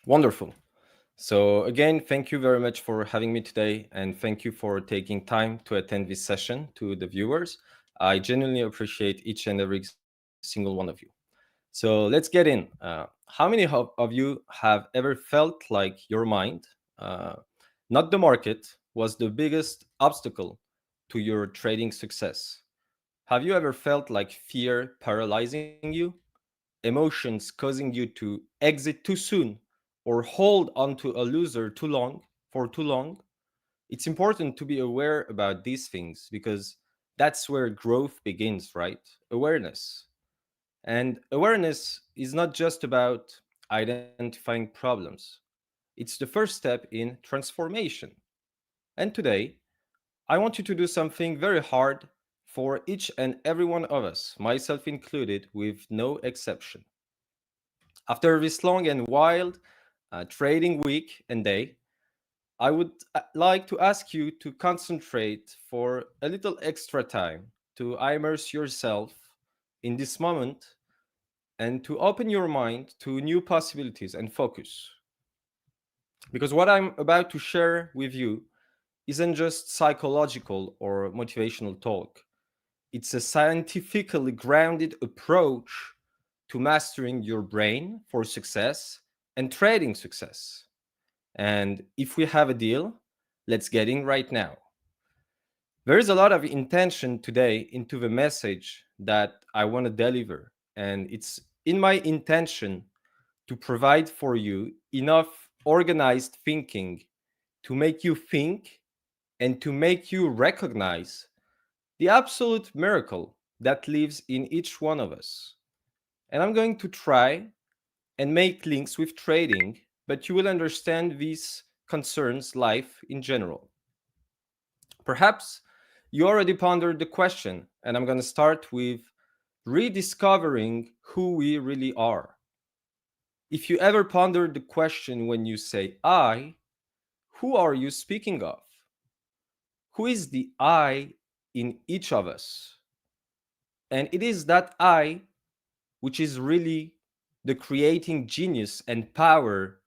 Wonderful. So, again, thank you very much for having me today, and thank you for taking time to attend this session to the viewers. I genuinely appreciate each and every single one of you. So, let's get in. How many of you have ever felt like your mind, uh, not the market, was the biggest obstacle to your trading success? Have you ever felt like fear paralyzing you? Emotions causing you to exit too soon or hold onto a loser too long for too long? It's important to be aware about these things because that's where growth begins, right? Awareness. And awareness is not just about identifying problems. It's the first step in transformation. And today, I want you to do something very hard for each and every one of us, myself included, with no exception. After this long and wild trading week and day, I would like to ask you to concentrate for a little extra time to immerse yourself in this moment and to open your mind to new possibilities and focus. Because what I'm about to share with you isn't just psychological or motivational talk, it's a scientifically grounded approach to mastering your brain for success and trading success. And if we have a deal, let's get in right now. There is a lot of intention today into the message that I want to deliver. And it's in my intention to provide for you enough organized thinking to make you think and to make you recognize the absolute miracle that lives in each one of us. And I'm going to try and make links with trading, but you will understand these concerns life in general. Perhaps you already pondered the question, and I'm going to start with rediscovering who we really are. If you ever pondered the question when you say I, who are you speaking of? Who is the I in each of us? And it is that I which is really the creating genius and power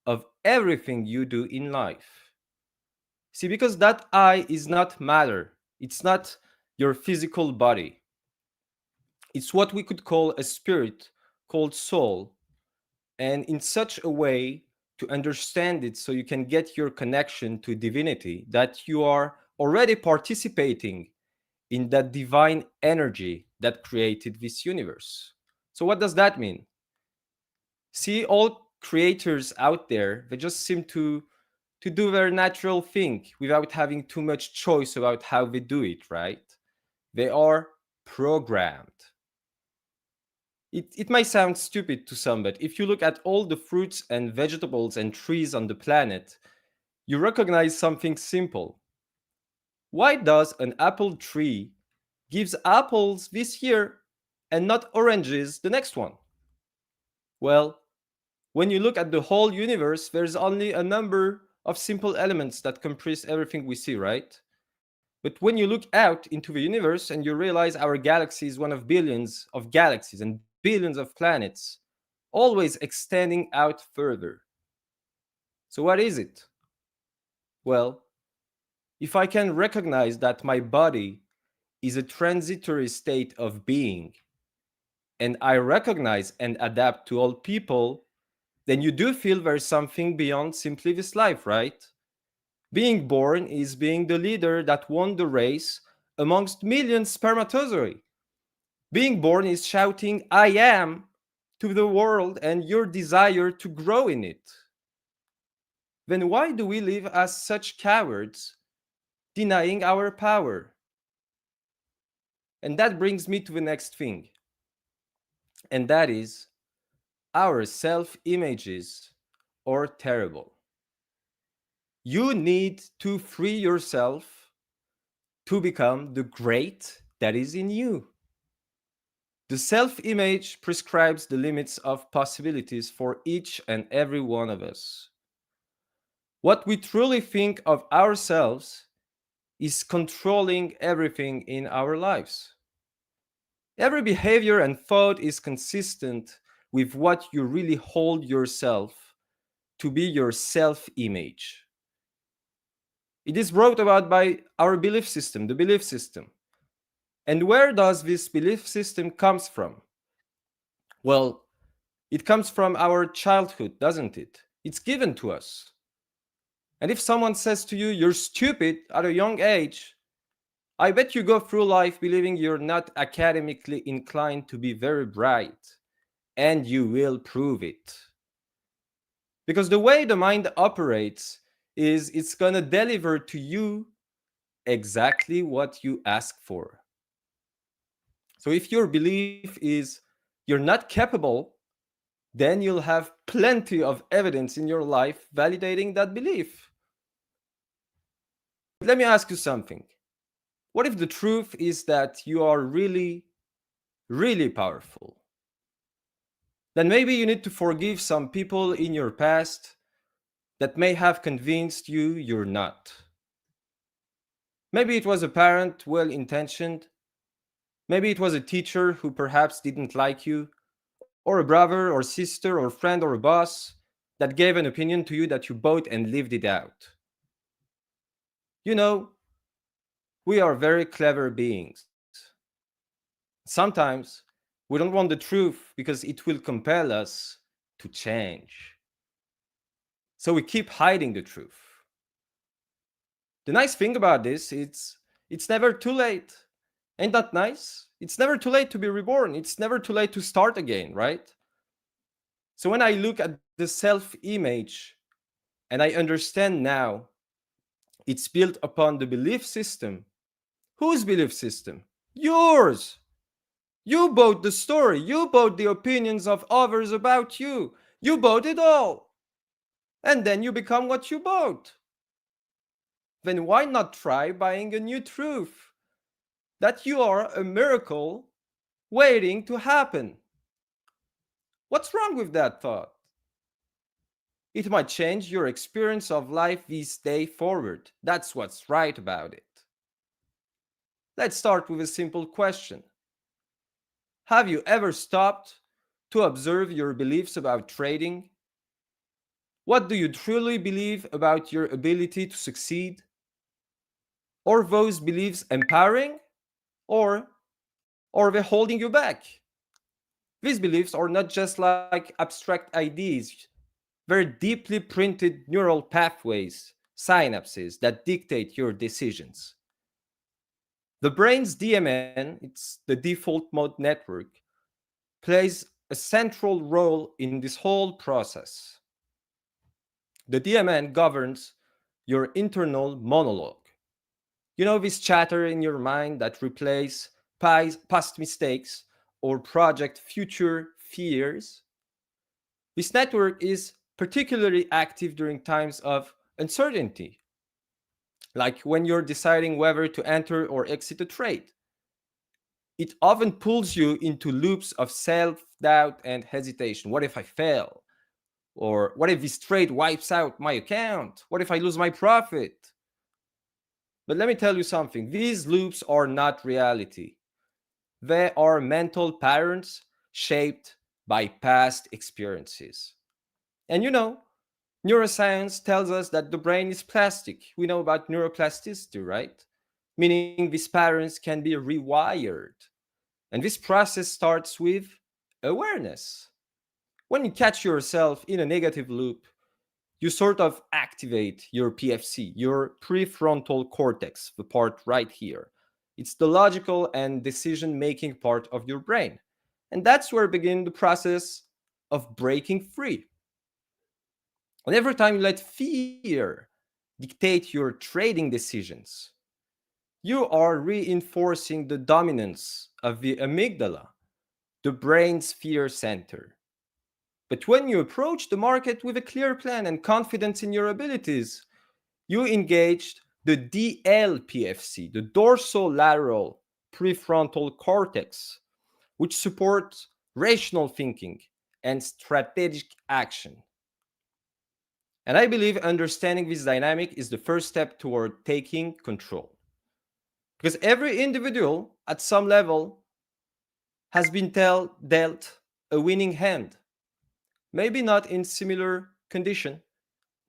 of everything you do in life. See, because that I is not matter, it's not your physical body, it's what we could call a spirit called soul. And in such a way to understand it so you can get your connection to divinity, that you are already participating in that divine energy that created this universe. So, what does that mean? See, all creators out there, they just seem to do their natural thing without having too much choice about how they do it, right? They are programmed. It might sound stupid to some, but if you look at all the fruits and vegetables and trees on the planet, you recognize something simple. Why does an apple tree gives apples this year and not oranges the next one? Well, when you look at the whole universe, there's only a number of simple elements that comprise everything we see, right? But when you look out into the universe and you realize our galaxy is one of billions of galaxies and billions of planets, always extending out further. So, what is it? Well, if I can recognize that my body is a transitory state of being, and I recognize and adapt to all people, then you do feel there's something beyond simply this life, right? Being born is being the leader that won the race amongst millions spermatozoa. Being born is shouting, I am, to the world and your desire to grow in it. Then why do we live as such cowards, denying our power? And that brings me to the next thing, and that is our self images are terrible. You need to free yourself to become the great that is in you. The self image prescribes the limits of possibilities for each and every one of us. What we truly think of ourselves is controlling everything in our lives. Every behavior and thought is consistent with what you really hold yourself to be your self image. It is brought about by our belief system, the belief system. And where does this belief system comes from? Well, it comes from our childhood, doesn't it? It's given to us. And if someone says to you, you're stupid at a young age, I bet you go through life believing you're not academically inclined to be very bright, and you will prove it. Because the way the mind operates is it's going to deliver to you exactly what you ask for. So if your belief is you're not capable, then you'll have plenty of evidence in your life validating that belief. But let me ask you something. What if the truth is that you are really, really powerful? Then maybe you need to forgive some people in your past that may have convinced you you're not. Maybe it was a parent well intentioned. Maybe it was a teacher who perhaps didn't like you, or a brother or sister or friend or a boss that gave an opinion to you that you bought and lived it out. You know, we are very clever beings. Sometimes we don't want the truth because it will compel us to change. So we keep hiding the truth. The nice thing about this is it's never too late. Ain't that nice? It's never too late to be reborn. It's never too late to start again, right? So when I look at the self image and I understand now it's built upon the belief system. Whose belief system? Yours! You bought the story. You bought the opinions of others about you. You bought it all. And then you become what you bought. Then why not try buying a new truth? That you are a miracle waiting to happen. What's wrong with that thought? It might change your experience of life this day forward. That's what's right about it. Let's start with a simple question. Have you ever stopped to observe your beliefs about trading? What do you truly believe about your ability to succeed? Are those beliefs empowering or are they holding you back? These beliefs are not just like abstract ideas, they're deeply printed neural pathways, synapses that dictate your decisions. The brain's DMN, it's the default mode network, plays a central role in this whole process. The DMN governs your internal monologue. You know this chatter in your mind that replays past mistakes or project future fears? This network is particularly active during times of uncertainty, like when you're deciding whether to enter or exit a trade. It often pulls you into loops of self doubt and hesitation. What if I fail? Or what if this trade wipes out my account? What if I lose my profit? But let me tell you something, these loops are not reality. They are mental patterns shaped by past experiences. And you know, neuroscience tells us that the brain is plastic. We know about neuroplasticity, right? Meaning these patterns can be rewired. And this process starts with awareness. When you catch yourself in a negative loop, you sort of activate your PFC, your prefrontal cortex, the part right here. It's the logical and decision making part of your brain. And that's where begin the process of breaking free. And every time you let fear dictate your trading decisions, you are reinforcing the dominance of the amygdala, the brain's fear center. But when you approach the market with a clear plan and confidence in your abilities, you engaged the DLPFC, the dorsolateral prefrontal cortex, which supports rational thinking and strategic action. And I believe understanding this dynamic is the first step toward taking control. Because every individual at some level has been dealt a winning hand. Maybe not in similar condition,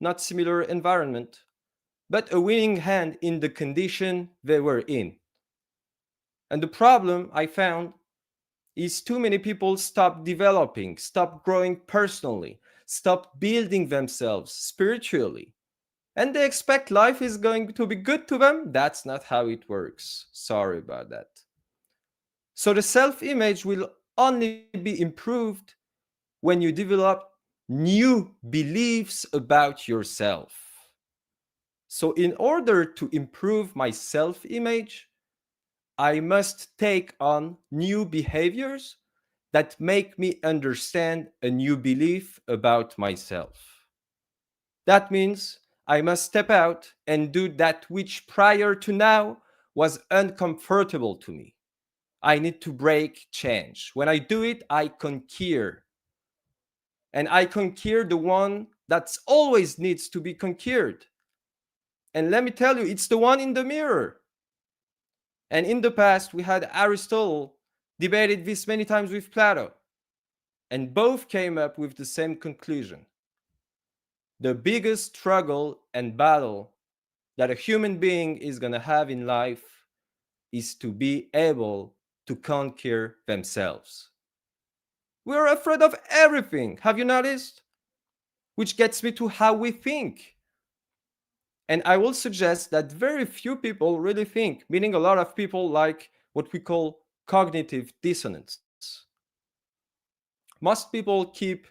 not similar environment, but a winning hand in the condition they were in. And the problem I found is too many people stop developing, stop growing personally, stop building themselves spiritually. And they expect life is going to be good to them. That's not how it works. Sorry about that. So the self image will only be improved when you develop new beliefs about yourself. So, in order to improve my self image, I must take on new behaviors that make me understand a new belief about myself. That means I must step out and do that which prior to now was uncomfortable to me. I need to break change. When I do it, I conquer. And I conquer the one that always needs to be conquered. And let me tell you, it's the one in the mirror. And in the past, we had Aristotle debated this many times with Plato, and both came up with the same conclusion. The biggest struggle and battle that a human being is going to have in life is to be able to conquer themselves. We're afraid of everything. Have you noticed? Which gets me to how we think. And I will suggest that very few people really think, meaning a lot of people like what we call cognitive dissonance. Most people keep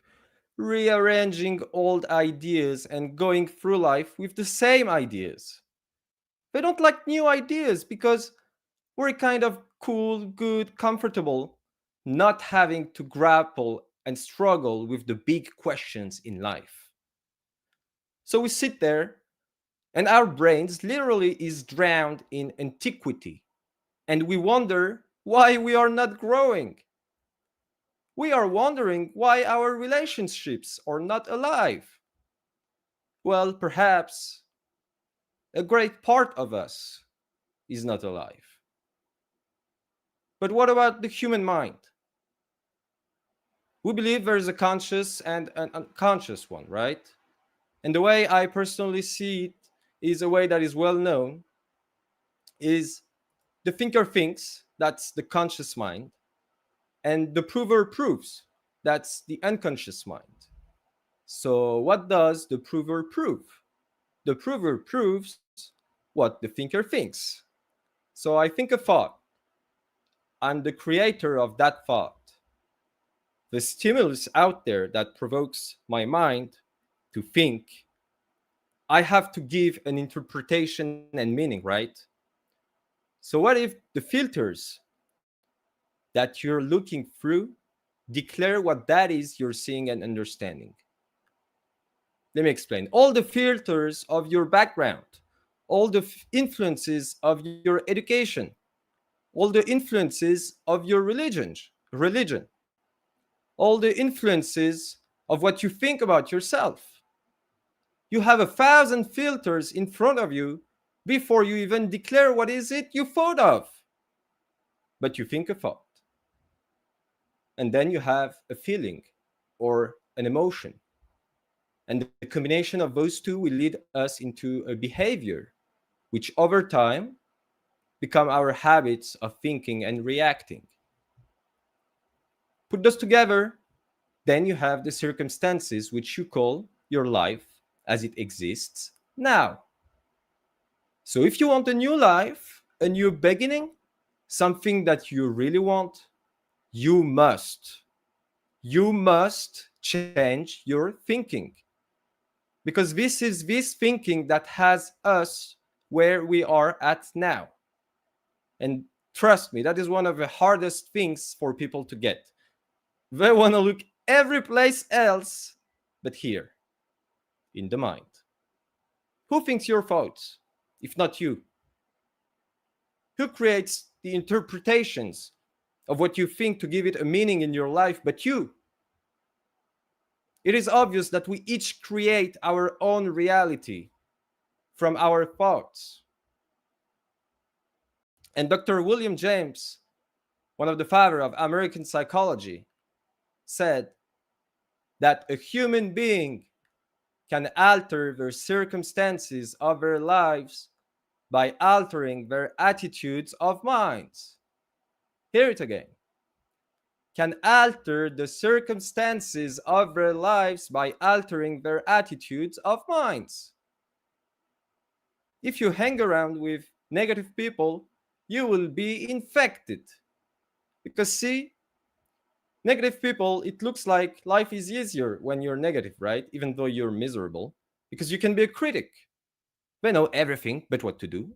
rearranging old ideas and going through life with the same ideas. They don't like new ideas because we're kind of cool, good, comfortable, not having to grapple and struggle with the big questions in life. So we sit there and our brains literally is drowned in antiquity and we wonder why we are not growing. We are wondering why our relationships are not alive. Well, perhaps a great part of us is not alive. But what about the human mind? We believe there is a conscious and an unconscious one, right? And the way I personally see it is a way that is well known is the thinker thinks, that's the conscious mind, and the prover proves, that's the unconscious mind. So what does the prover prove? The prover proves what the thinker thinks. So I think a thought. I'm the creator of that thought. The stimulus out there that provokes my mind to think, I have to give an interpretation and meaning, right? So, what if the filters that you're looking through declare what that is you're seeing and understanding? Let me explain. All the filters of your background, all the influences of your education, all the influences of your religion, all the influences of what you think about yourself. You have 1,000 filters in front of you before you even declare what is it you thought of. But you think a thought. And then you have a feeling or an emotion. And the combination of those two will lead us into a behavior, which over time become our habits of thinking and reacting. Put those together, then you have the circumstances which you call your life as it exists now. So if you want a new life, a new beginning, something that you really want, you must. You must change your thinking. Because this is this thinking that has us where we are at now. And trust me, that is one of the hardest things for people to get. They want to look every place else but here, in the mind. Who thinks your thoughts, if not you? Who creates the interpretations of what you think to give it a meaning in your life but you? It is obvious that we each create our own reality from our thoughts. And Dr. William James, one of the father of American psychology, said that a human being can alter their circumstances of their lives by altering their attitudes of minds. Hear it again. Can alter the circumstances of their lives by altering their attitudes of minds. If you hang around with negative people, you will be infected. Because, see, negative people, it looks like life is easier when you're negative, right? Even though you're miserable, because you can be a critic. They know everything but what to do.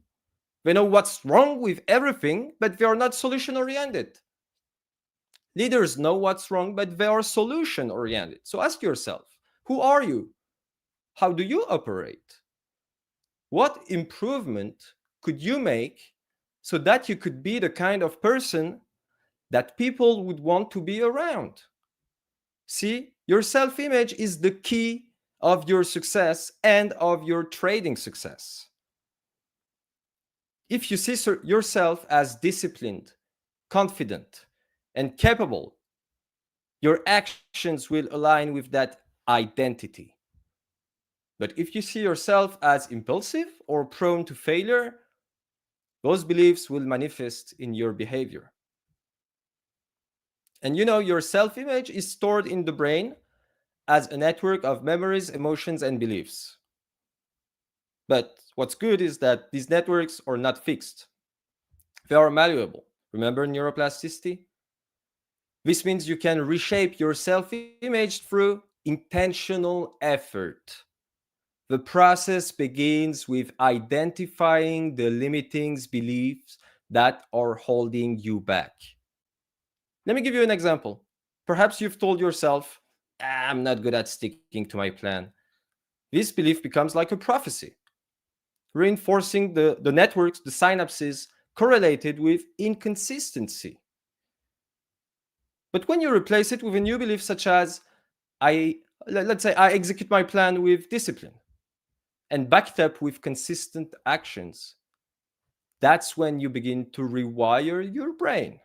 They know what's wrong with everything, but they are not solution oriented. Leaders know what's wrong, but they are solution oriented. So ask yourself, who are you? How do you operate? What improvement could you make so that you could be the kind of person that people would want to be around? See, your self image is the key of your success and of your trading success. If you see yourself as disciplined, confident, and capable, your actions will align with that identity. But if you see yourself as impulsive or prone to failure, those beliefs will manifest in your behavior. And your self image is stored in the brain as a network of memories, emotions, and beliefs. But what's good is that these networks are not fixed, they are malleable. Remember neuroplasticity? This means you can reshape your self image through intentional effort. The process begins with identifying the limiting beliefs that are holding you back. Let me give you an example. Perhaps you've told yourself, I'm not good at sticking to my plan. This belief becomes like a prophecy, reinforcing the networks, the synapses correlated with inconsistency. But when you replace it with a new belief such as, let's say I execute my plan with discipline and back it up with consistent actions, that's when you begin to rewire your brain.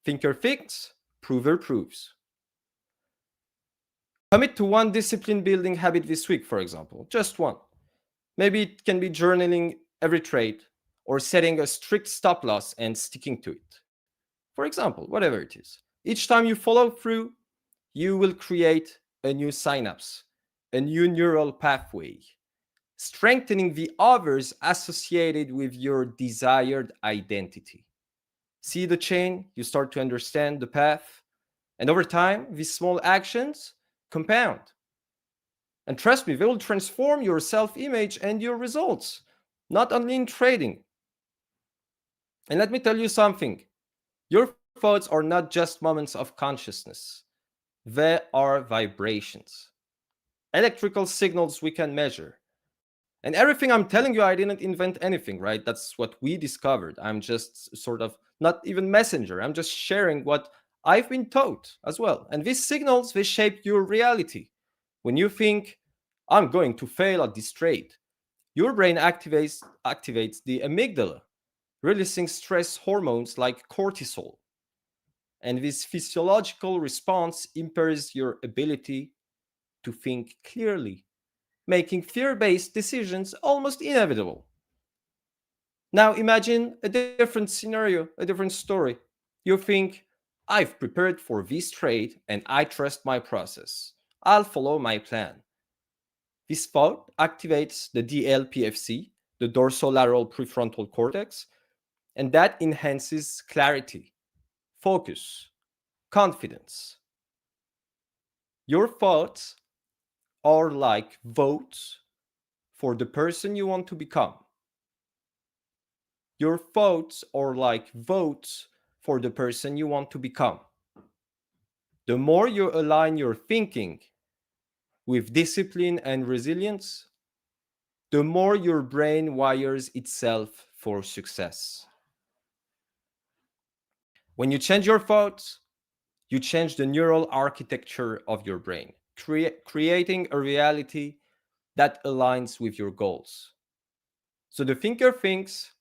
Thinker thinks, prover proves. Commit to one discipline building habit this week, for example, just one. Maybe it can be journaling every trade or setting a strict stop loss and sticking to it. For example, whatever it is. Each time you follow through, you will create a new synapse, a new neural pathway, strengthening the others associated with your desired identity. See the chain, you start to understand the path, and over time, these small actions compound. And trust me, they will transform your self image and your results, not only in trading. And let me tell you something, your thoughts are not just moments of consciousness, they are vibrations, electrical signals we can measure. And everything I'm telling you, I didn't invent anything, right? That's what we discovered. I'm just sort of not even messenger. I'm just sharing what I've been taught as well. And these signals, they shape your reality. When you think, I'm going to fail at this trade, your brain activates the amygdala, releasing stress hormones like cortisol. And this physiological response impairs your ability to think clearly, making fear based decisions almost inevitable. Now imagine a different scenario, a different story. You think, I've prepared for this trade and I trust my process. I'll follow my plan. This thought activates the DLPFC, the dorsolateral prefrontal cortex, and that enhances clarity, focus, confidence. Your thoughts are like votes for the person you want to become. Your thoughts are like votes for the person you want to become. The more you align your thinking with discipline and resilience, the more your brain wires itself for success. When you change your thoughts, you change the neural architecture of your brain, creating a reality that aligns with your goals. So the thinker thinks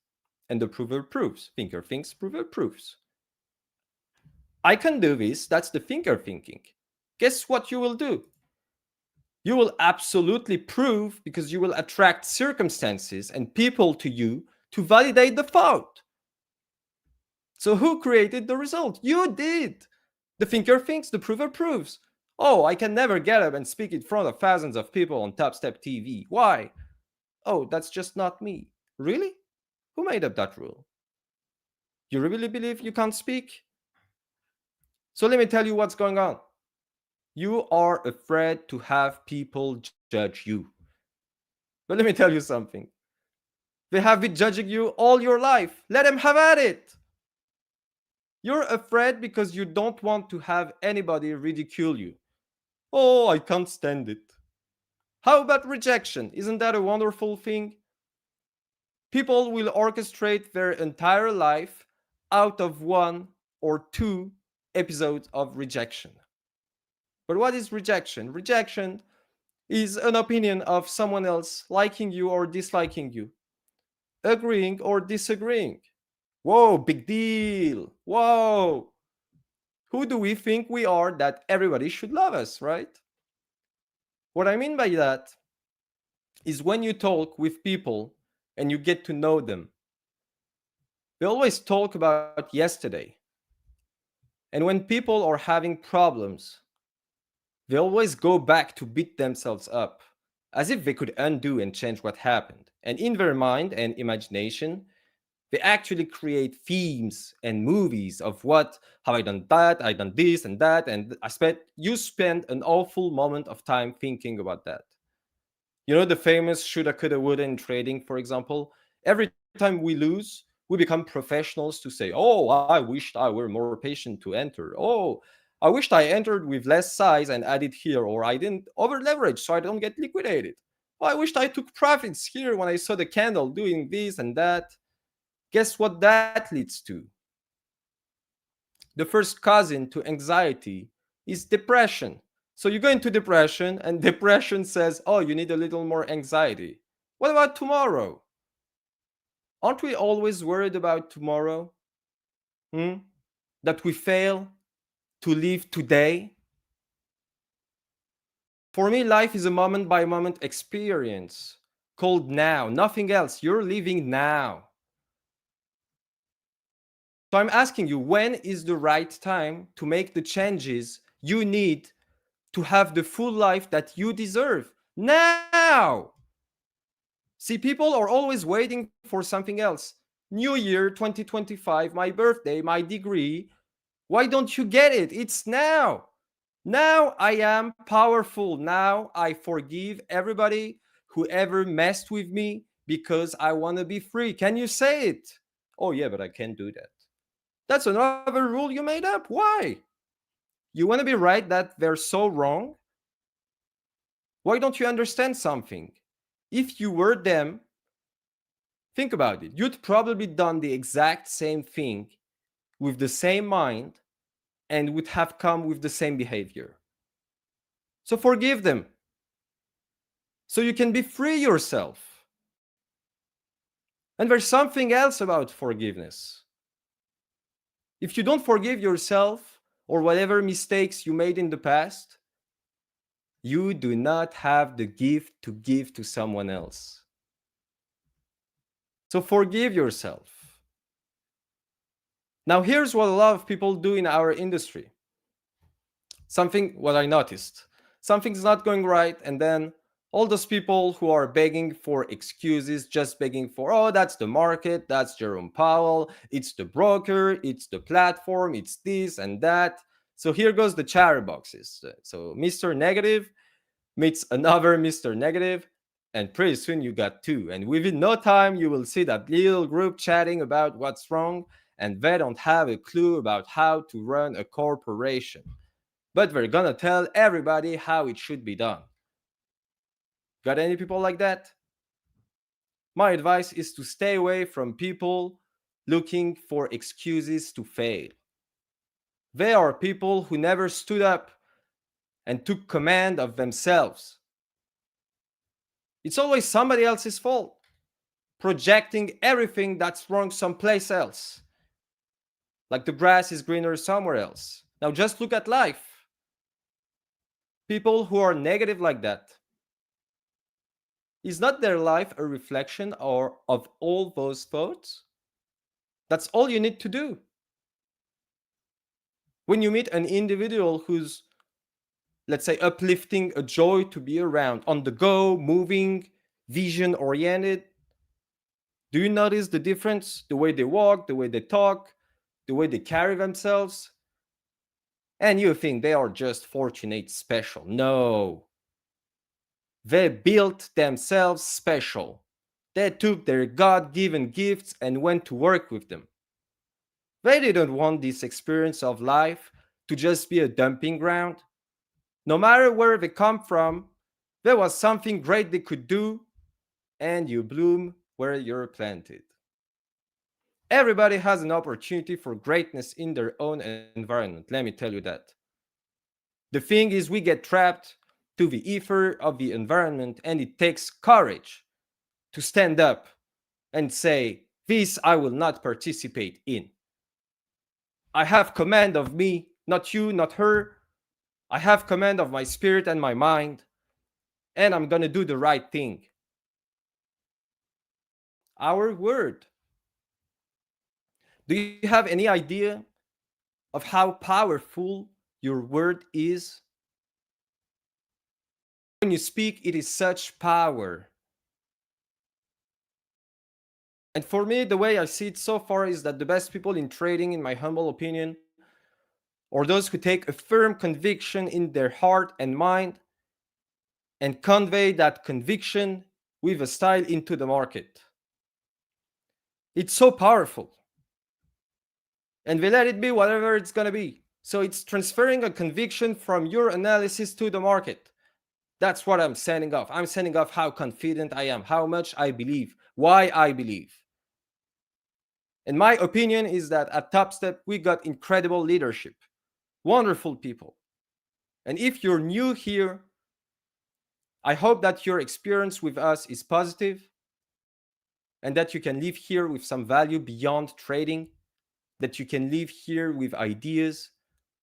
and the prover proves. Thinker thinks, prover proves. I can do this. That's the thinker thinking. Guess what you will do? You will absolutely prove because you will attract circumstances and people to you to validate the thought. So, who created the result? You did. The thinker thinks, the prover proves. Oh, I can never get up and speak in front of thousands of people on Topstep TV. Why? Oh, that's just not me. Really? Who made up that rule? You really believe you can't speak? So let me tell you what's going on. You are afraid to have people judge you. But let me tell you something. They have been judging you all your life. Let them have at it. You're afraid because you don't want to have anybody ridicule you. Oh, I can't stand it. How about rejection? Isn't that a wonderful thing? People will orchestrate their entire life out of one or two episodes of rejection. But what is rejection? Rejection is an opinion of someone else liking you or disliking you, agreeing or disagreeing. Whoa, big deal. Whoa. Who do we think we are that everybody should love us, right? What I mean by that is when you talk with people and you get to know them, they always talk about yesterday. And when people are having problems, they always go back to beat themselves up, as if they could undo and change what happened. And in their mind and imagination, they actually create themes and movies of what have I done that, I done this and that, and you spend an awful moment of time thinking about that. You know the famous shoulda, coulda, woulda in trading, for example. Every time we lose, we become professionals to say, "Oh, I wished I were more patient to enter. Oh, I wished I entered with less size and added here, or I didn't over leverage so I don't get liquidated. Oh, I wished I took profits here when I saw the candle doing this and that." Guess what that leads to? The first cousin to anxiety is depression. So you go into depression, and depression says, "Oh, you need a little more anxiety." What about tomorrow? Aren't we always worried about tomorrow? Hmm? That we fail to live today? For me, life is a moment by moment experience called now, nothing else. You're living now. So I'm asking you, when is the right time to make the changes you need to have the full life that you deserve? Now! See, people are always waiting for something else. New Year 2025, my birthday, my degree. Why don't you get it? It's now. Now I am powerful. Now I forgive everybody who ever messed with me because I want to be free. Can you say it? Oh, yeah, but I can't do that. That's another rule you made up. Why? You want to be right that they're so wrong? Why don't you understand something? If you were them, think about it. You'd probably done the exact same thing with the same mind and would have come with the same behavior. So forgive them so you can be free yourself. And there's something else about forgiveness. If you don't forgive yourself or whatever mistakes you made in the past, you do not have the gift to give to someone else. So forgive yourself. Now, here's what a lot of people do in our industry. What I noticed. Something's not going right, and then all those people who are begging for excuses, just begging for, oh, that's the market, that's Jerome Powell, it's the broker, it's the platform, it's this and that. So here goes the chatter boxes. So Mr. Negative meets another Mr. Negative, and pretty soon you got two. And within no time, you will see that little group chatting about what's wrong, and they don't have a clue about how to run a corporation. But they're gonna tell everybody how it should be done. Got any people like that? My advice is to stay away from people looking for excuses to fail. They are people who never stood up and took command of themselves. It's always somebody else's fault, projecting everything that's wrong someplace else, like the grass is greener somewhere else. Now just look at life. People who are negative like that, is not their life a reflection or of all those thoughts? That's all you need to do. When you meet an individual who's, let's say, uplifting, a joy to be around, on the go, moving, vision oriented, do you notice the difference? The way they walk, the way they talk, the way they carry themselves? And you think they are just fortunate, special. No, they built themselves special. They took their God given gifts and went to work with them. They didn't want this experience of life to just be a dumping ground. No matter where they come from, there was something great they could do, and you bloom where you're planted. Everybody has an opportunity for greatness in their own environment, let me tell you that. The thing is, we get trapped to the ether of the environment, and it takes courage to stand up and say, this I will not participate in. I have command of me, not you, not her. I have command of my spirit and my mind, and I'm going to do the right thing. Our word. Do you have any idea of how powerful your word is? When you speak, it is such power. And for me, the way I see it so far is that the best people in trading, in my humble opinion, are those who take a firm conviction in their heart and mind and convey that conviction with a style into the market. It's so powerful. And we let it be whatever it's going to be. So it's transferring a conviction from your analysis to the market. That's what I'm sending off. I'm sending off how confident I am, how much I believe, why I believe. And my opinion is that at Topstep, we got incredible leadership, wonderful people. And if you're new here, I hope that your experience with us is positive and that you can leave here with some value beyond trading, that you can leave here with ideas,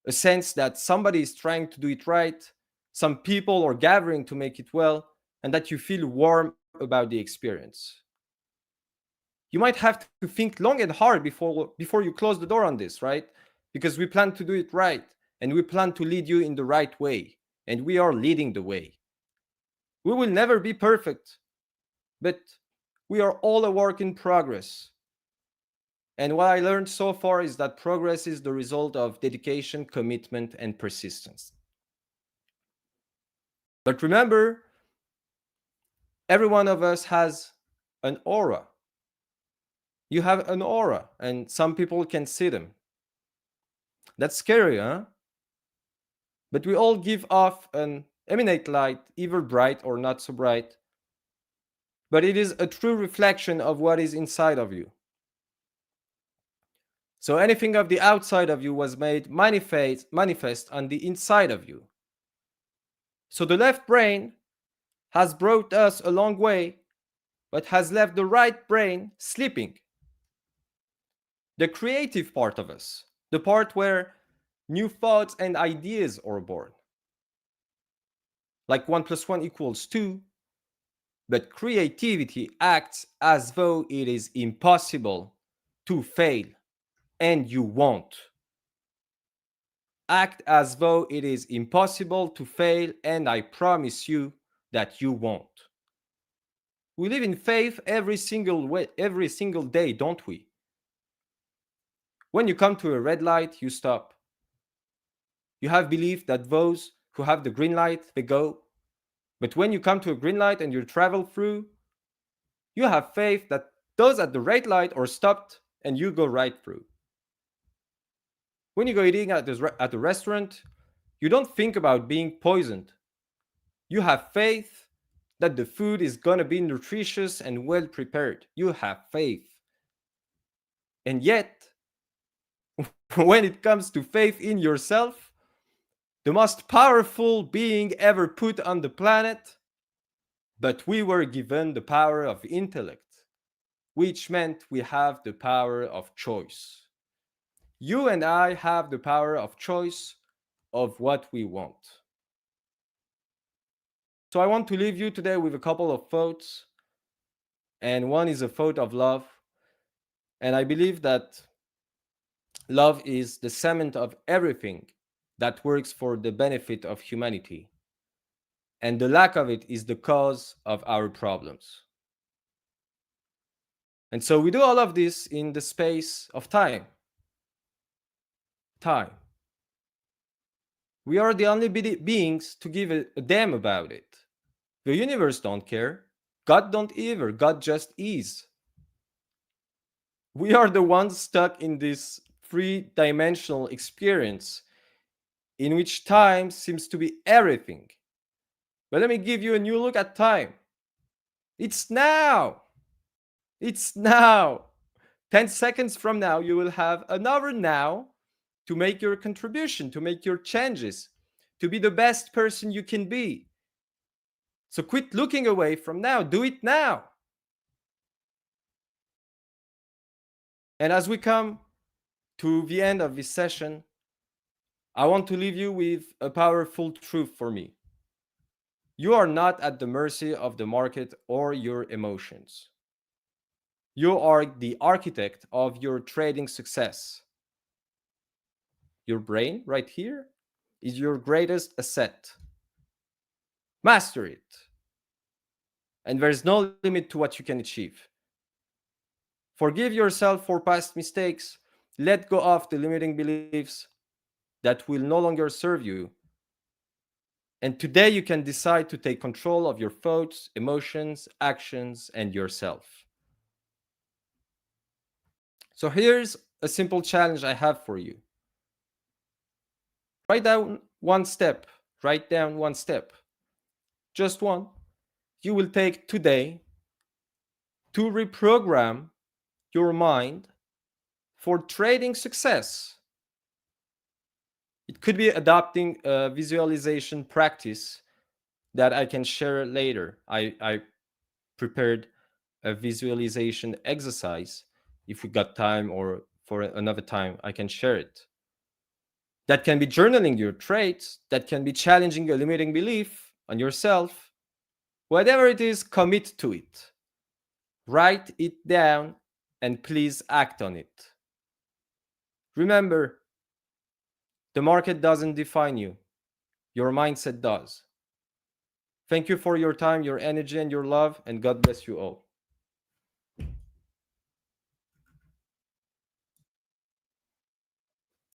a sense that somebody is trying to do it right, some people are gathering to make it well, and that you feel warm about the experience. You might have to think long and hard before you close the door on this, right? Because we plan to do it right, and we plan to lead you in the right way, and we are leading the way. We will never be perfect, but we are all a work in progress. And what I learned so far is that progress is the result of dedication, commitment, and persistence. But remember, every one of us has an aura. You have an aura, and some people can see them. That's scary, huh? But we all give off an emanate light, either bright or not so bright. But it is a true reflection of what is inside of you. So anything of the outside of you was made manifest on the inside of you. So the left brain has brought us a long way, but has left the right brain sleeping. The creative part of us, the part where new thoughts and ideas are born. Like 1 plus 1 equals 2, but creativity acts as though it is impossible to fail, and you won't. Act as though it is impossible to fail, and I promise you that you won't. We live in faith every single day, don't we? When you come to a red light, you stop. You have belief that those who have the green light, they go. But when you come to a green light and you travel through, you have faith that those at the red light are stopped and you go right through. When you go eating at the restaurant, you don't think about being poisoned. You have faith that the food is going to be nutritious and well prepared. You have faith. And yet, when it comes to faith in yourself, the most powerful being ever put on the planet, but we were given the power of intellect, which meant we have the power of choice. You and I have the power of choice of what we want. So I want to leave you today with a couple of thoughts, and one is a thought of love. And I believe that love is the cement of everything that works for the benefit of humanity. And the lack of it is the cause of our problems. And so we do all of this in the space of time. Time. We are the only beings to give a damn about it. The universe don't care. God don't either. God just is. We are the ones stuck in this three-dimensional experience in which time seems to be everything. But let me give you a new look at time. It's now. It's now. 10 seconds from now, you will have another now to make your contribution, to make your changes, to be the best person you can be. So quit looking away from now. Do it now. And as we come to the end of this session, I want to leave you with a powerful truth for me. You are not at the mercy of the market or your emotions. You are the architect of your trading success. Your brain, right here, is your greatest asset. Master it. And there's no limit to what you can achieve. Forgive yourself for past mistakes. Let go of the limiting beliefs that will no longer serve you. And today you can decide to take control of your thoughts, emotions, actions, and yourself. So here's a simple challenge I have for you. Write down one step. Write down one step. Just one. You will take today to reprogram your mind for trading success. It could be adopting a visualization practice that I can share later. I prepared a visualization exercise. If we got time or for another time, I can share it. That can be journaling your traits, that can be challenging a limiting belief on yourself. Whatever it is, commit to it. Write it down and please act on it. Remember, the market doesn't define you, your mindset does. Thank you for your time, your energy, and your love, and God bless you all.